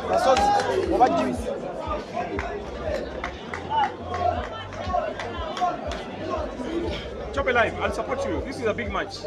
Kasozi, what do you? Chop it live, I'll support you. This is a big match.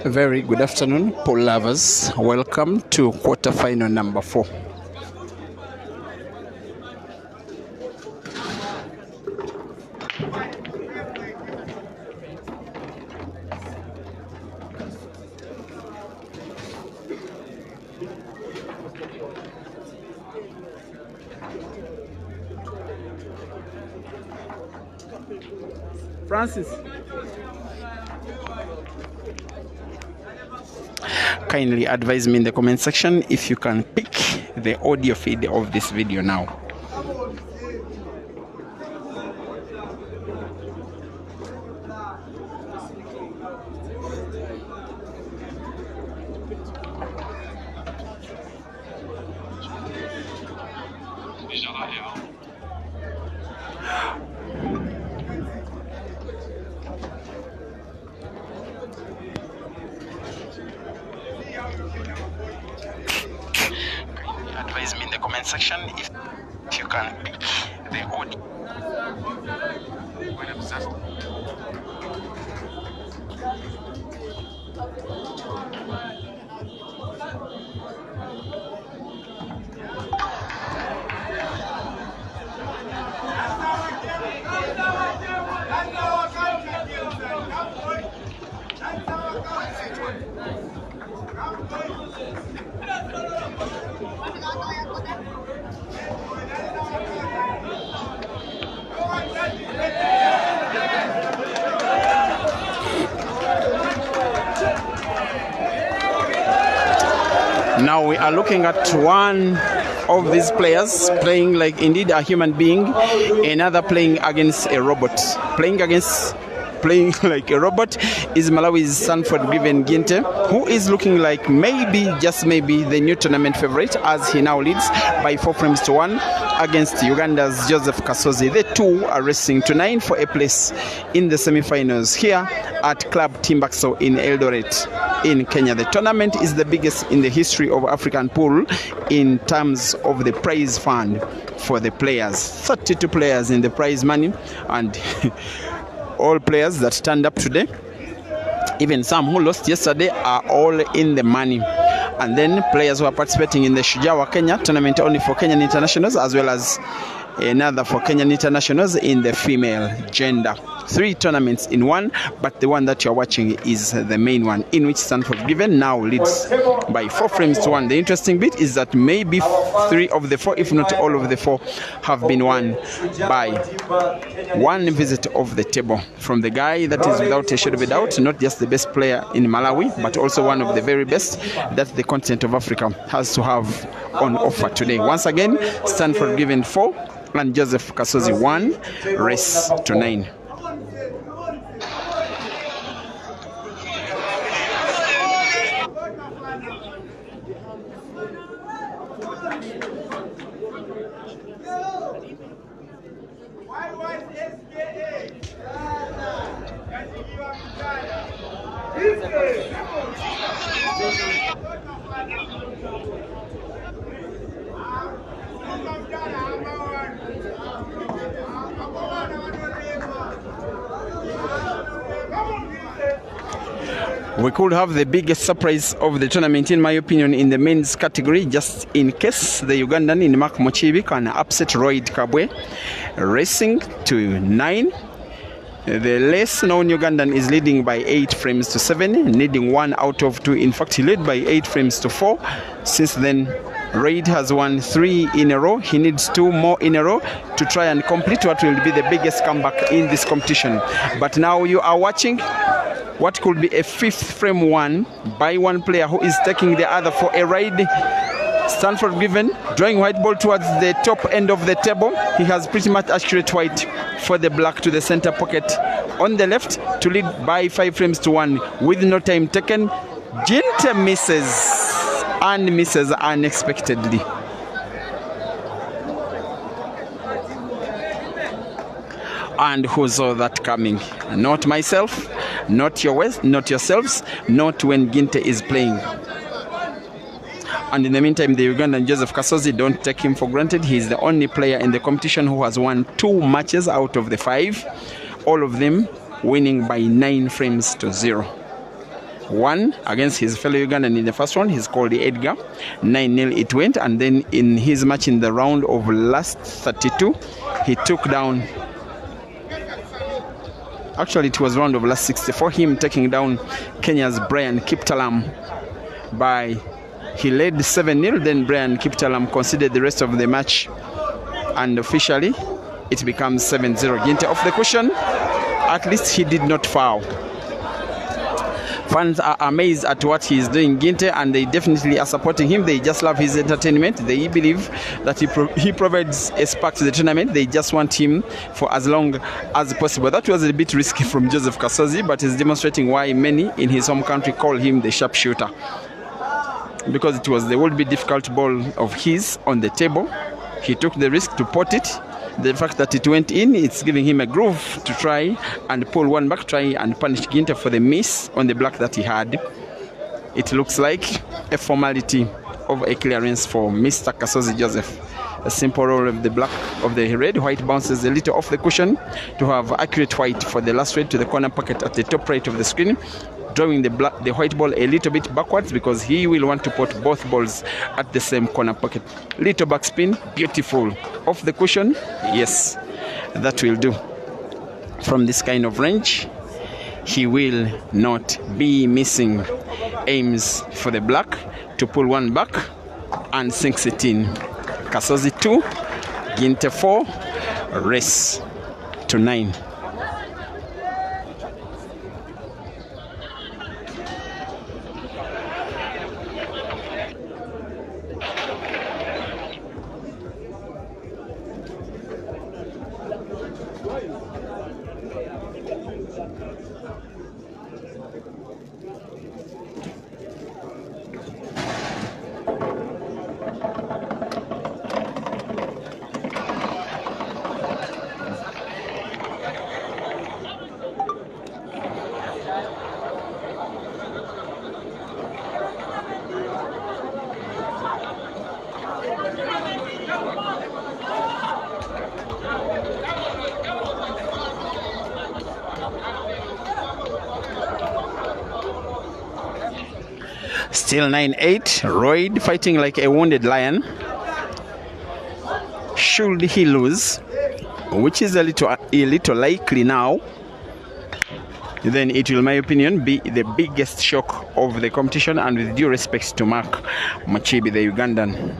Very good afternoon, pool lovers. Welcome to quarterfinal number 4. Francis. Kindly advise me in the comment section if you can pick the audio feed of this video now. Advise me in the comment section if you can pick the audio. Now we are looking at one of these players playing like indeed a human being, another playing against a robot. Playing like a robot is Malawi's Sanford Given Ginte, who is looking like maybe, just maybe, the new tournament favorite, as he now leads by 4 frames to 1 against Uganda's Joseph Kasozi. The two are racing to 9 for a place in the semi-finals here at Club Timbakso in Eldoret in Kenya. The tournament is the biggest in the history of African pool in terms of the prize fund for the players. 32 players in the prize money, and all players that turned up today, even some who lost yesterday, are all in the money. And then players who are participating in the Shujawa Kenya tournament only for Kenyan internationals, as well as another for Kenyan internationals in the female gender. 3 tournaments in one, but the one that you're watching is the main one, in which Sanford Given now leads by 4 frames to 1. The interesting bit is that maybe 3 of the 4, if not all of the 4, have been won by one visit of the table from the guy that is, without a shadow of a doubt, not just the best player in Malawi, but also one of the very best that the continent of Africa has to have on offer today. Once again, Sanford Given 4 and Joseph Kasozi 1, race to 9. We could have the biggest surprise of the tournament, in my opinion, in the men's category, just in case the Ugandan in Mark Mochibi can upset Royd Kabwe, racing to 9. The less known Ugandan is leading by 8 frames to 7, needing 1 out of 2. In fact, he led by 8 frames to 4. Since then, Royd has won 3 in a row. He needs 2 more in a row to try and complete what will be the biggest comeback in this competition. But now you are watching what could be a 5th frame won by one player who is taking the other for a ride. Sanford Given drawing white ball towards the top end of the table. He has pretty much accurate white for the black to the center pocket on the left to lead by 5 frames to 1 with no time taken. Ginte misses unexpectedly. And who saw that coming? Not myself, not yourselves, not when Ginte is playing. And in the meantime, the Ugandan Joseph Kasozi, don't take him for granted. He's the only player in the competition who has won 2 matches out of the 5, all of them winning by 9 frames to 0. 1 against his fellow Ugandan in the first round, he's called Edgar. 9-0 it went, and then in his match in the round of last 32, he took down, actually it was round of last 64, him taking down Kenya's Brian Kiptalam by, he led 7-0, then Brian Kiptalam conceded the rest of the match, and officially it becomes 7-0. Ginte off the cushion, at least he did not foul. Fans are amazed at what he is doing, Ginte, and they definitely are supporting him. They just love his entertainment. They believe that he provides a spark to the tournament. They just want him for as long as possible. That was a bit risky from Joseph Kasozi, but is demonstrating why many in his home country call him the sharpshooter. Because it was the would be difficult ball of his on the table. He took the risk to pot it. The fact that it went in, it's giving him a groove to try and pull one back, try and punish Ginte for the miss on the black that he had. It looks like a formality of a clearance for Mr. Kasozi Joseph. A simple roll of the black of the red. White bounces a little off the cushion to have accurate white for the last red to the corner pocket at the top right of the screen, drawing the white ball a little bit backwards because he will want to put both balls at the same corner pocket. Little backspin, beautiful. Off the cushion, yes, that will do. From this kind of range, he will not be missing. Aims for the black to pull one back and sinks it in. Kasozi 2, Ginte 4, race to 9. Still 9-8. Royd fighting like a wounded lion. Should he lose, which is a little likely now, then it will, in my opinion, be the biggest shock of the competition, and with due respect to Mark Muchibi, the Ugandan.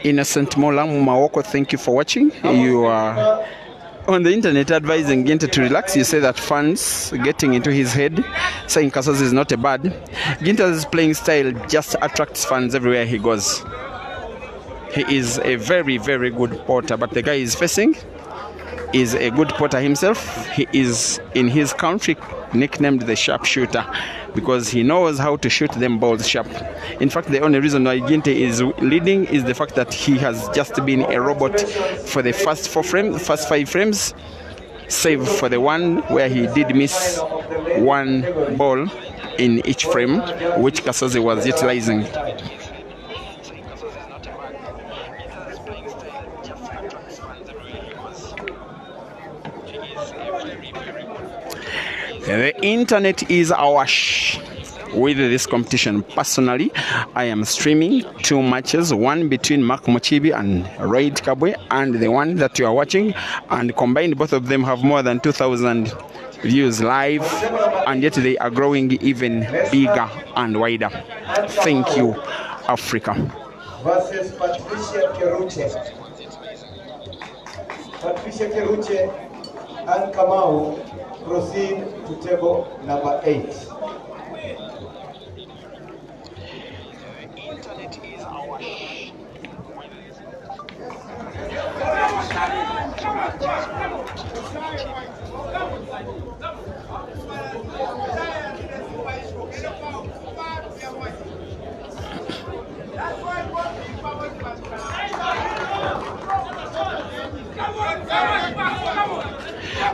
Innocent Mola Mumawoko, thank you for watching. You are on the internet advising Ginte to relax. You say that fans getting into his head, saying Kasozi is not a bad. Ginte's playing style just attracts fans everywhere he goes. He is a very, very good potter, but the guy he's facing is a good potter himself. He is in his country nicknamed the sharpshooter because he knows how to shoot them balls sharp. In fact, the only reason why Ginte is leading is the fact that he has just been a robot for the first 5 frames, save for the one where he did miss one ball in each frame, which Kasozi was utilizing. The internet is awash with this competition. Personally, I am streaming 2 matches, one between Mark Muchibi and Raid Kabwe, and the one that you are watching, and combined both of them have more than 2,000 views live, and yet they are growing even bigger and wider. Thank you, Africa. Versus Patricia Keruche. Patricia Keruche and Kamau proceed to table number 8.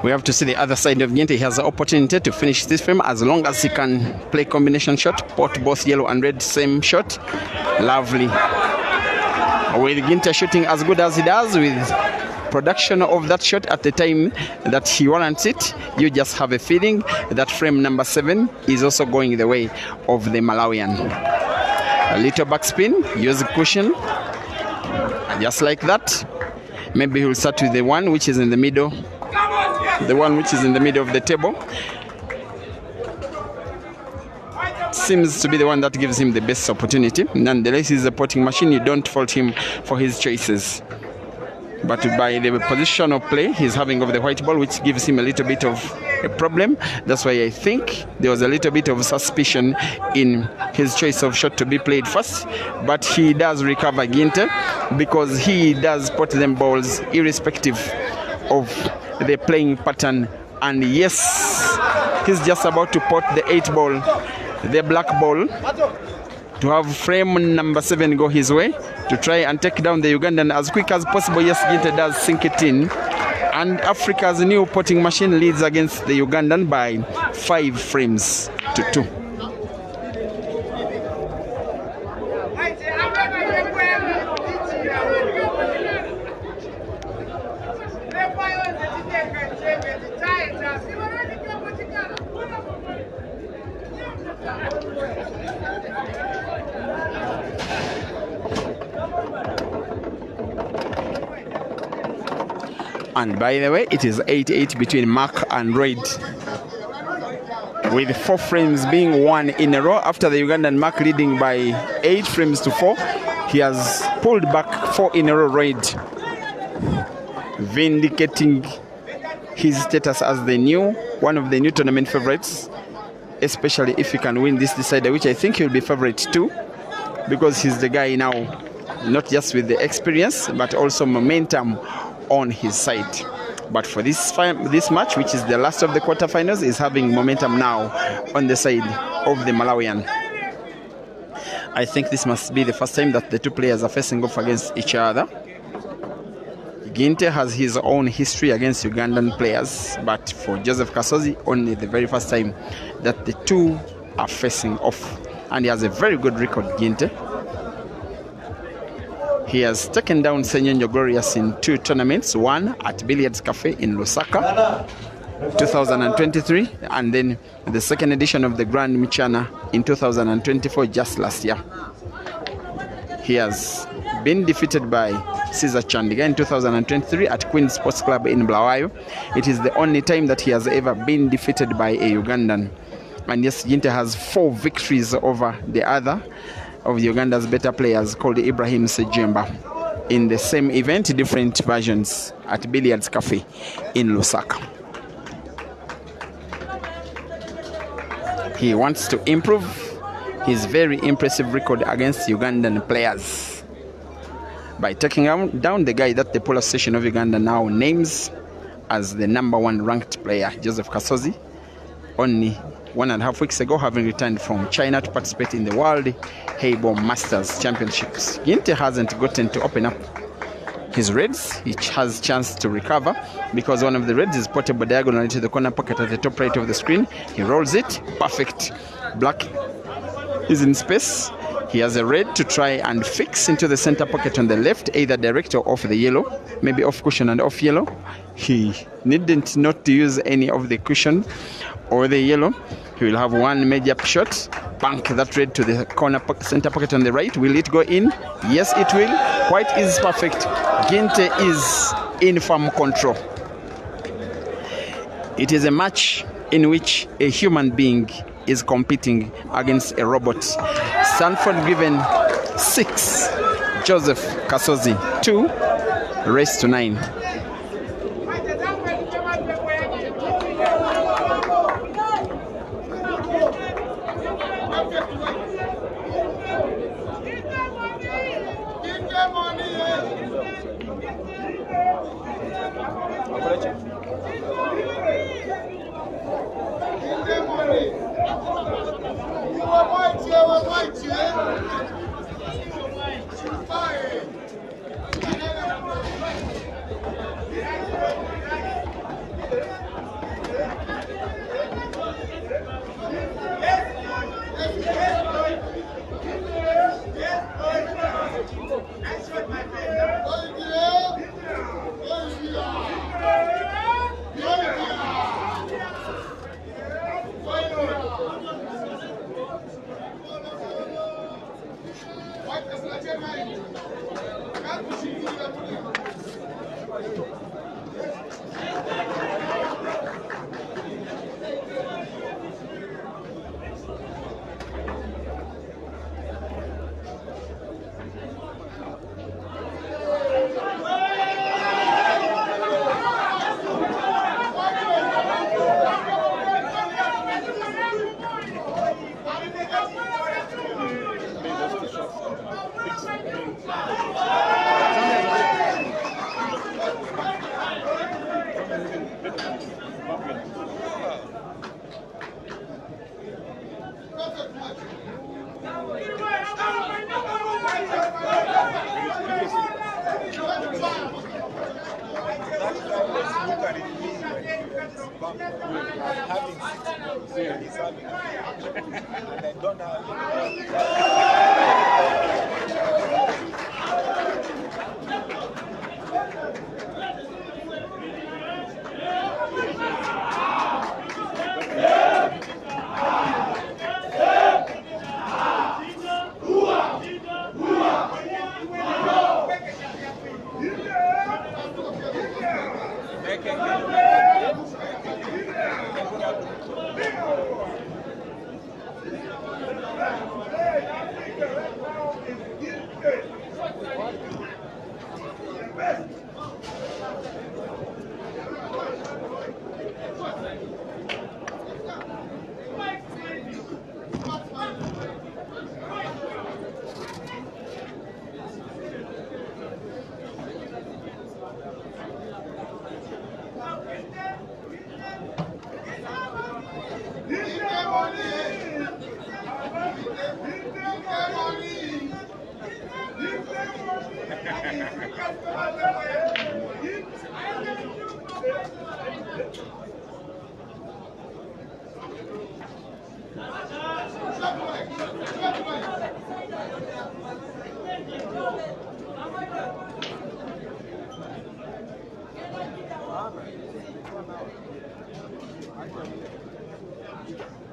We have to see the other side of Ginte. He has the opportunity to finish this frame as long as he can play combination shot, pot both yellow and red same shot. Lovely. With Ginte shooting as good as he does, with production of that shot at the time that he warrants it, you just have a feeling that frame number 7 is also going the way of the Malawian. A little backspin, use cushion, just like that. Maybe he'll start with the one which is in the middle, the one which is in the middle of the table. Seems to be the one that gives him the best opportunity. Nonetheless, he's a potting machine. You don't fault him for his choices. But by the position of play he's having of the white ball, which gives him a little bit of a problem. That's why I think there was a little bit of suspicion in his choice of shot to be played first. But he does recover Ginte, because he does pot them balls irrespective of the playing pattern. And yes, he's just about to pot the 8 ball, the black ball, to have frame number 7 go his way, to try and take down the Ugandan as quick as possible. Yes, Ginte does sink it in. And Africa's new potting machine leads against the Ugandan by 5 frames to 2. And by the way, it is 8-8 between Mark and Reid, with 4 frames being won in a row. After the Ugandan Mark leading by 8 frames to 4, he has pulled back 4 in a row. Reid vindicating his status as the one of the new tournament favorites, especially if he can win this decider, which I think he'll be favorite too, because he's the guy now, not just with the experience but also momentum on his side. But for this match, which is the last of the quarterfinals, is having momentum now on the side of the Malawian. I think this must be the first time that the two players are facing off against each other. Ginte has his own history against Ugandan players, but for Joseph Kasozi, only the very first time that the two are facing off. And he has a very good record, Ginte. He has taken down Senyenjo Glorious in 2 tournaments, one at Billiards Cafe in Lusaka, 2023, and then the second edition of the Grand Michana in 2024, just last year. He has been defeated by Caesar Chandiga in 2023 at Queen Sports Club in Bulawayo. It is the only time that he has ever been defeated by a Ugandan. And yes, Ginte has 4 victories over the other of the Uganda's better players, called Ibrahim Sejemba, in the same event, different versions, at Billiards Cafe in Lusaka. He wants to improve his very impressive record against Ugandan players by taking down the guy that the Police Station of Uganda now names as the #1 ranked player, Joseph Kasozi, only 1.5 weeks ago, having returned from China to participate in the World Heibo Masters Championships. Ginte hasn't gotten to open up his reds. He has chance to recover, because one of the reds is portable diagonally to the corner pocket at the top right of the screen. He rolls it, perfect. Black is in space. He has a red to try and fix into the center pocket on the left, either direct or off the yellow, maybe off cushion and off yellow. He needn't not to use any of the cushion or the yellow. He will have one major shot, bank that red to the corner center pocket on the right. Will it go in? Yes, it will. White is perfect. Ginte is in firm control. It is a match in which a human being is competing against a robot. Stanford given 6, Joseph Kasozi 2, race to 9. bank having 6 months. He's having and I don't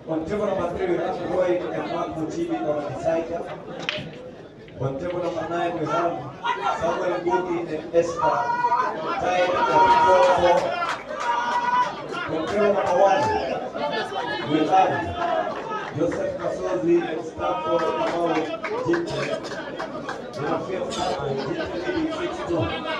On table number 3, we have Roy and Mark Muchibi on the side. On table number 9, we have Samuel Ngugi and Esther tied at 4-4. On table number 1, we have Joseph Kasozi and Stafford Kamau Ginte. In the fifth half, Ginte leading 6-2.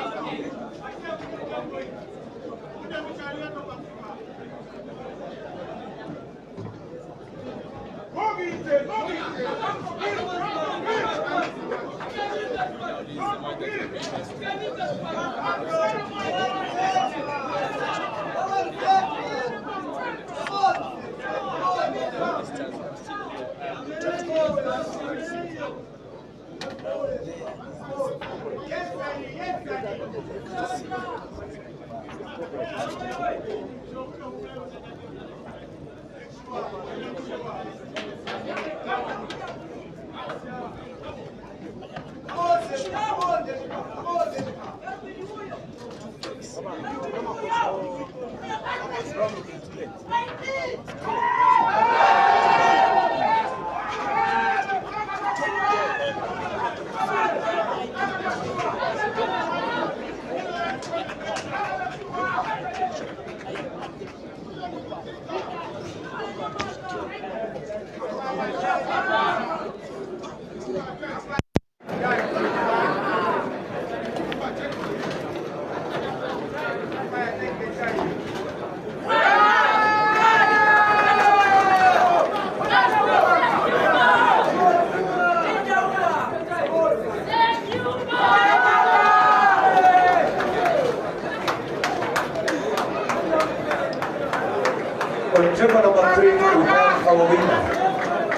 On table number 3, we have our winner.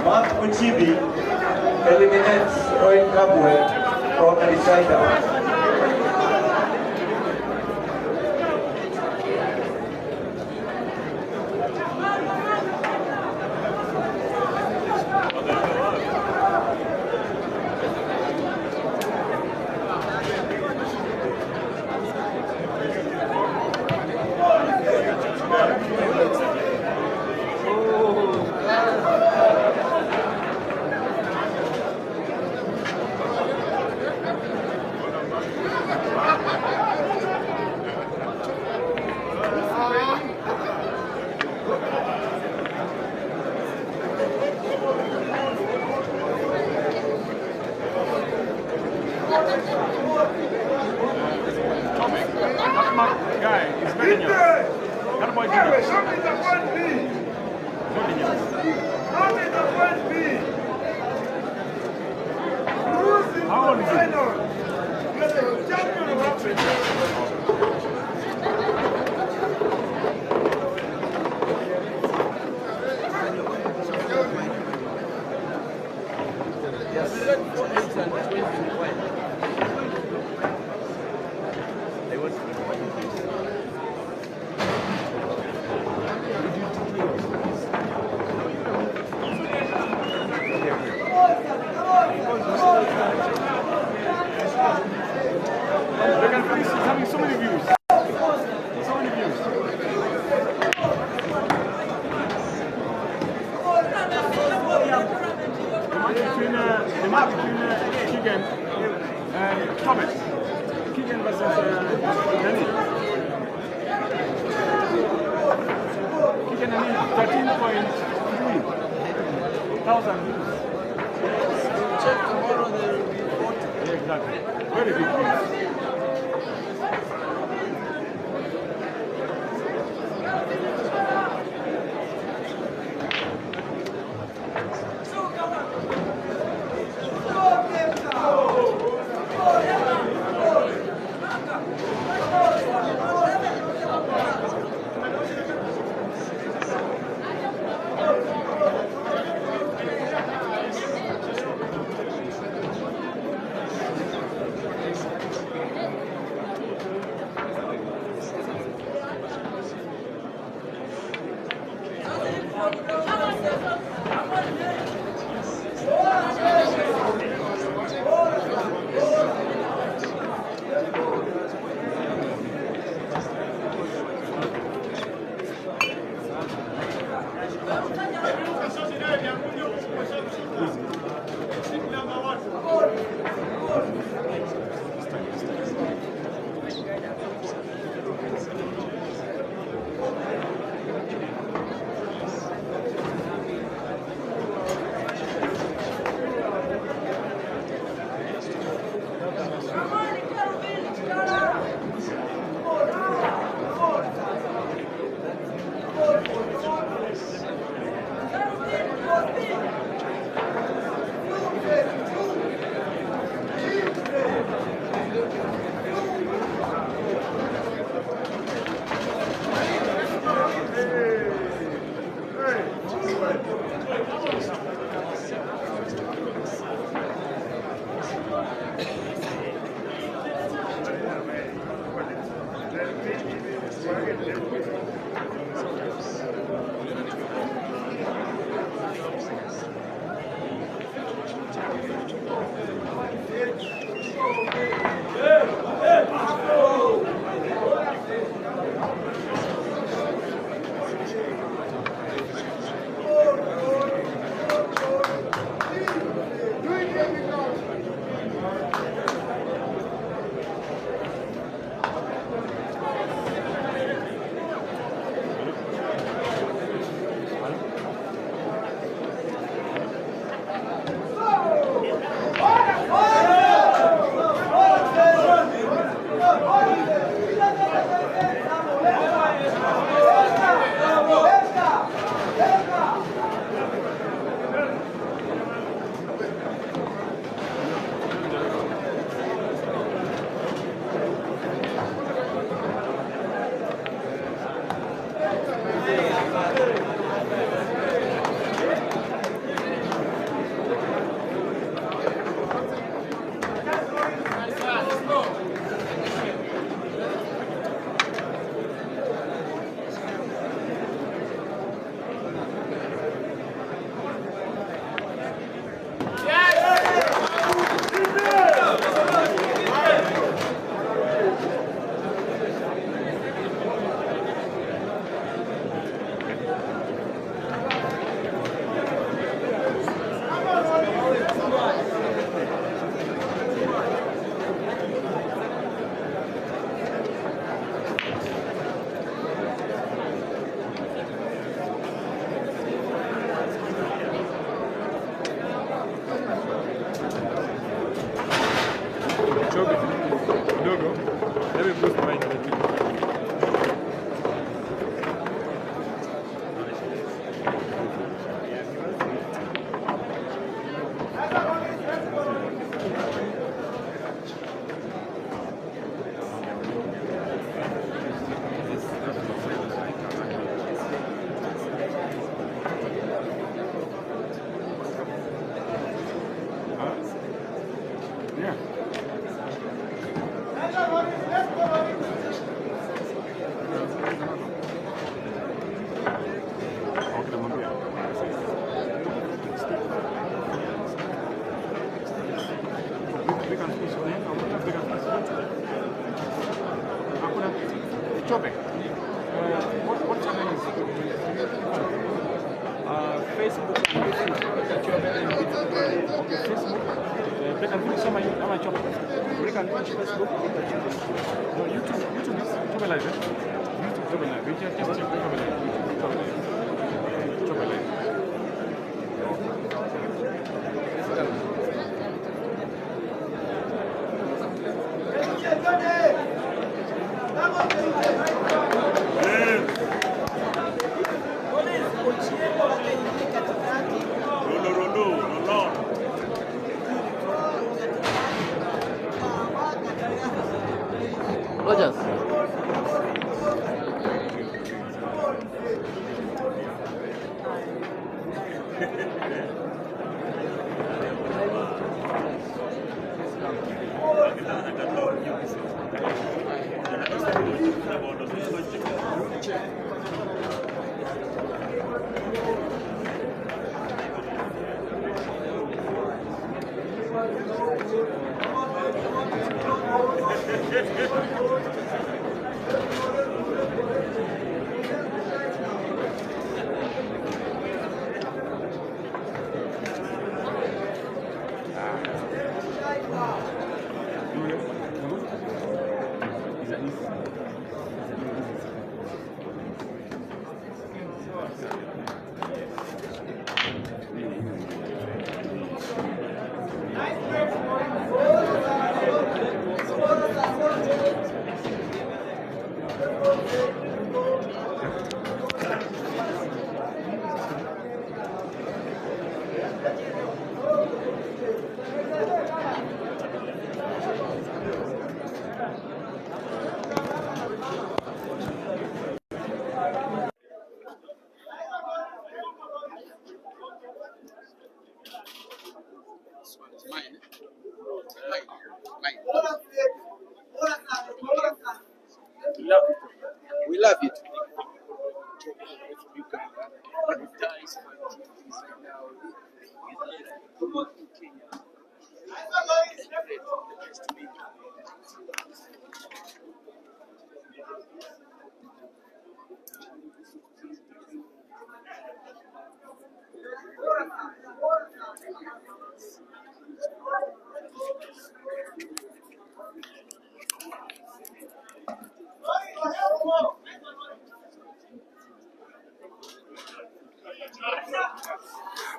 Mark Muchibi eliminates Roy Kabwe from the decider. Keegan and Thomas. Keegan versus Nani. Keegan Nani, 13,300. Check tomorrow, they will be 40. Yeah, exactly. Very big deal. Facebook Facebook. No, YouTube is Tobe Live. YouTube Tobe Live. We just check Tobe Live. Tobe Live. Rogers. We love it.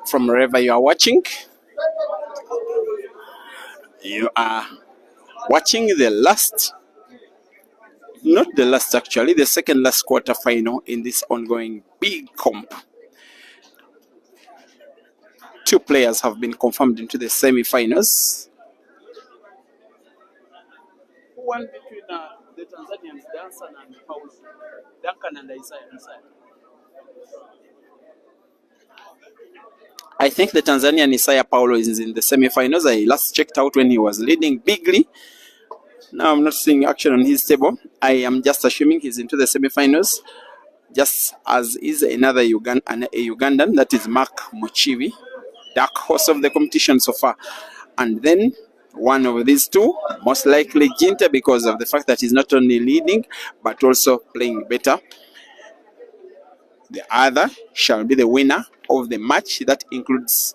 From wherever you are watching, you are watching the second last quarter final in this ongoing big comp. Two players have been confirmed into the semi-finals. Who won between the Tanzanians, Dansan and Paulo? Duncan and Isaiah. I think the Tanzanian Isaiah Paulo is in the semi-finals. I last checked out when he was leading bigly. Now I'm not seeing action on his table. I am just assuming he's into the semi-finals, just as is another Ugandan, that is Mark Muchibi, dark horse of the competition so far. And then one of these two, most likely Ginte, because of the fact that he's not only leading but also playing better. The other shall be the winner of the match, that includes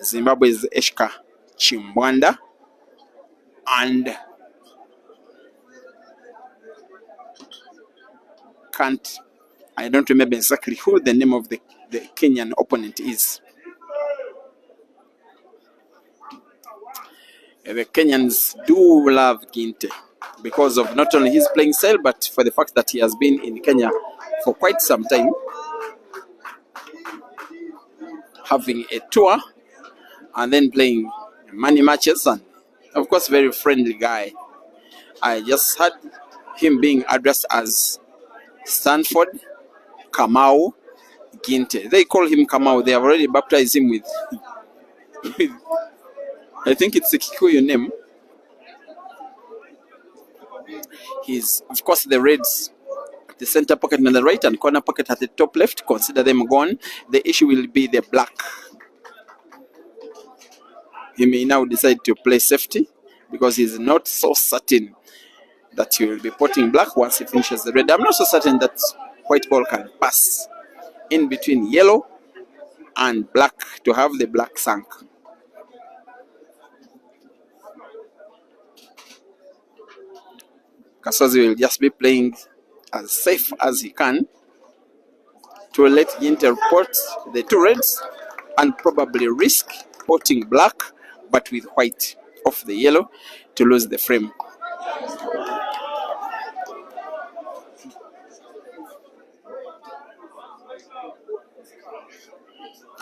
Zimbabwe's Eshka Chimbwanda and I don't remember exactly who the name of the Kenyan opponent is. The Kenyans do love Ginte because of not only his playing style, but for the fact that he has been in Kenya for quite some time, having a tour and then playing many matches, and of course very friendly guy. I just had him being addressed as Stanford Kamau Ginte. They call him Kamau. They have already baptized him with I think it's a Kikuyu name. He's, of course, the Reds at the center pocket on the right and corner pocket at the top left. Consider them gone. The issue will be the black. He may now decide to play safety because he's not so certain that he will be potting black once he finishes the red. I'm not so certain that white ball can pass in between yellow and black to have the black sunk. Kasozi will just be playing as safe as he can to let Ginte report the two reds and probably risk potting black but with white off the yellow to lose the frame.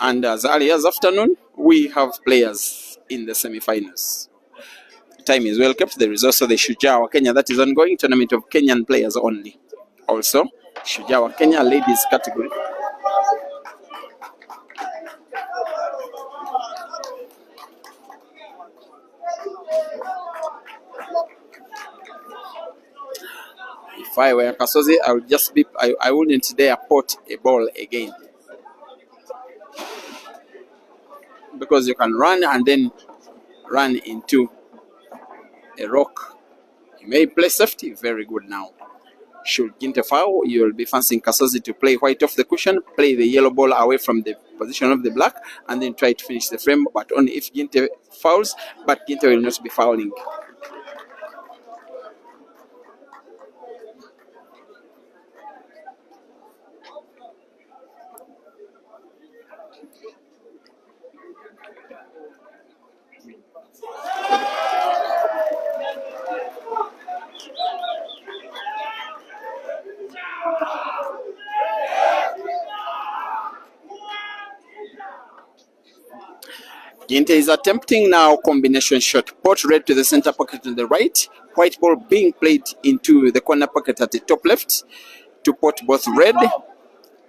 And as early as afternoon, we have players in the semi-finals. Time is well kept. There is also the Shujaa wa Kenya that is ongoing, tournament of Kenyan players only. Also, Shujaa wa Kenya ladies category. If I were Kasozi, I would just be, I wouldn't dare pot a ball again. Because you can run and then run into a rock. You may play safety, very good now. Should Ginte foul, you will be fancying Kasozi to play white off the cushion, play the yellow ball away from the position of the black, and then try to finish the frame, but only if Ginte fouls, but Ginte will not be fouling. Ginte is attempting now combination shot. Pot red to the center pocket on the right. White ball being played into the corner pocket at the top left to pot both red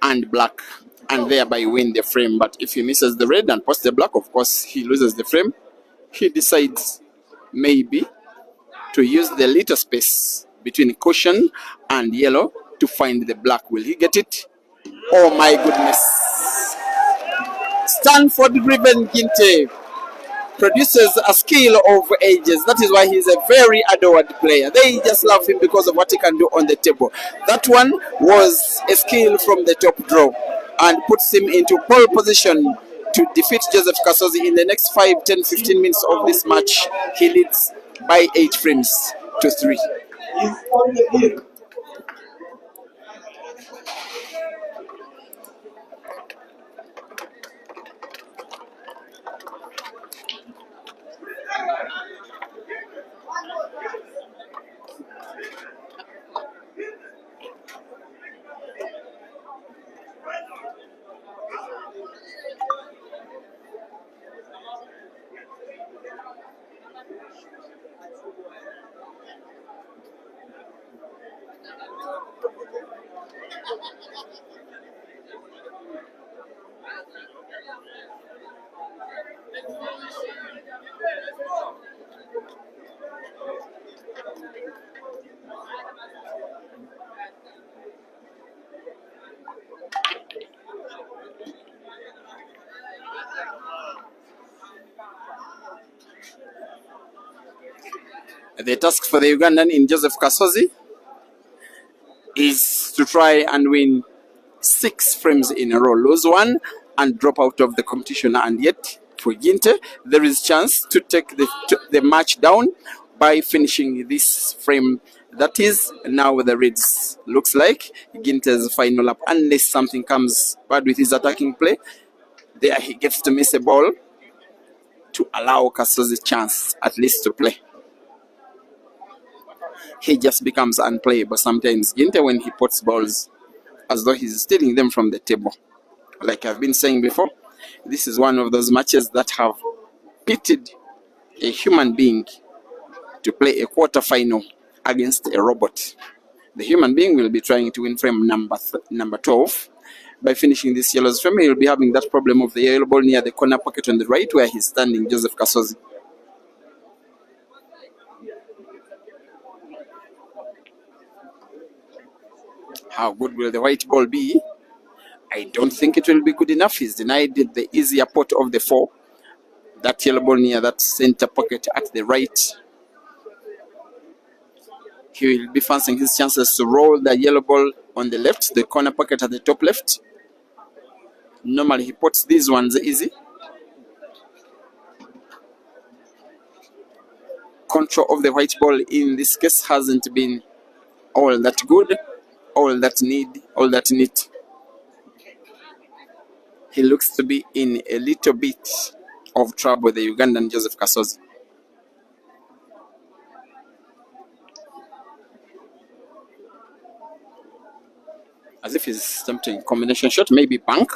and black and thereby win the frame. But if he misses the red and pots the black, of course, he loses the frame. He decides maybe to use the little space between cushion and yellow to find the black. Will he get it? Oh my goodness. Stanford-driven Ginte produces a skill of ages. That is why he's a very adored player. They just love him because of what he can do on the table. That one was a skill from the top draw and puts him into pole position to defeat Joseph Kasozi in the next 5, 10, 15 minutes of this match. He leads by 8 frames to 3. He's on the field. The task for the Ugandan in Joseph Kasozi is to try and win 6 frames in a row, lose 1 and drop out of the competition. And yet for Ginte, there is chance to take the match down by finishing this frame. That is now the Reds. Looks like Ginte's final lap, unless something comes bad with his attacking play. There he gets to miss a ball to allow Kasozi chance at least to play. He just becomes unplayable sometimes. Ginte, when he puts balls as though he's stealing them from the table. Like I've been saying before, this is one of those matches that have pitted a human being to play a quarter-final against a robot. The human being will be trying to win frame number 12. By finishing this yellow's frame, he'll be having that problem of the yellow ball near the corner pocket on the right where he's standing, Joseph Kasozi. How good will the white ball be? I don't think it will be good enough. He's denied the easier pot of the 4. That yellow ball near that center pocket at the right. He will be fancying his chances to roll the yellow ball on the left, the corner pocket at the top left. Normally he puts these ones easy. Control of the white ball in this case hasn't been all that good, all that neat. He looks to be in a little bit of trouble, the Ugandan Joseph Kasozi. As if he's attempting combination shot, maybe bank.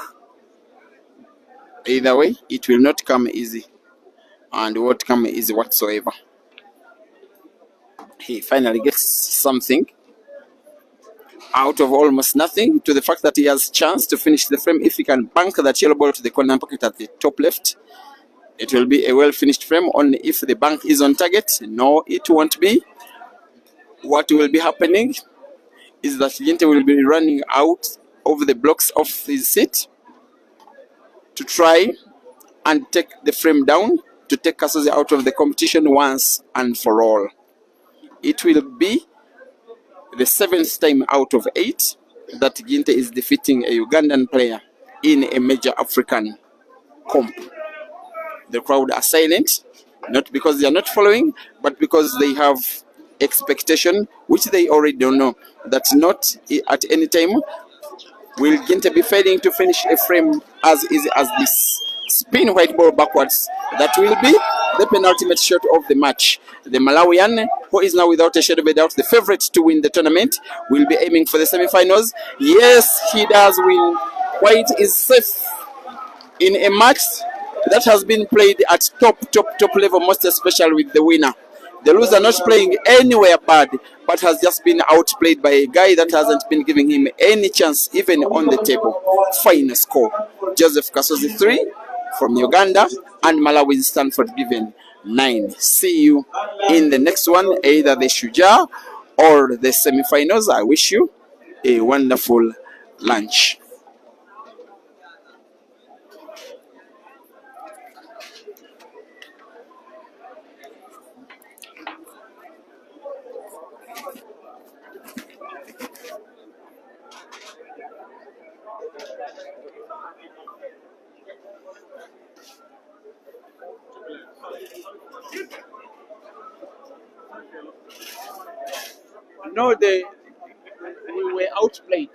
Either way, it will not come easy, and won't come easy whatsoever. He finally gets something out of almost nothing, to the fact that he has chance to finish the frame. If he can bank that yellow ball to the corner pocket at the top left, it will be a well-finished frame. Only if the bank is on target, no, it won't be. What will be happening is that Ginte will be running out of the blocks of his seat to try and take the frame down, to take Kasozi out of the competition once and for all. It will be the 7th time out of 8 that Ginte is defeating a Ugandan player in a major African comp. The crowd are silent, not because they are not following, but because they have expectation, which they already don't know, that not at any time will Ginte be failing to finish a frame as easy as this. Spin white ball backwards. That will be the penultimate shot of the match. The Malawian, who is now without a shadow of a doubt the favorite to win the tournament, will be aiming for the semi-finals. Yes, he does win. White is safe in a match that has been played at top level, most especially with the winner. The loser not playing anywhere bad, but has just been outplayed by a guy that hasn't been giving him any chance, even on the table. Final score: Joseph Kasozi 3 from Uganda, and Malawi Stanford given 9. See you in the next one, either the Shujaa or the semi-finals. I wish you a wonderful lunch. No, we were outplayed.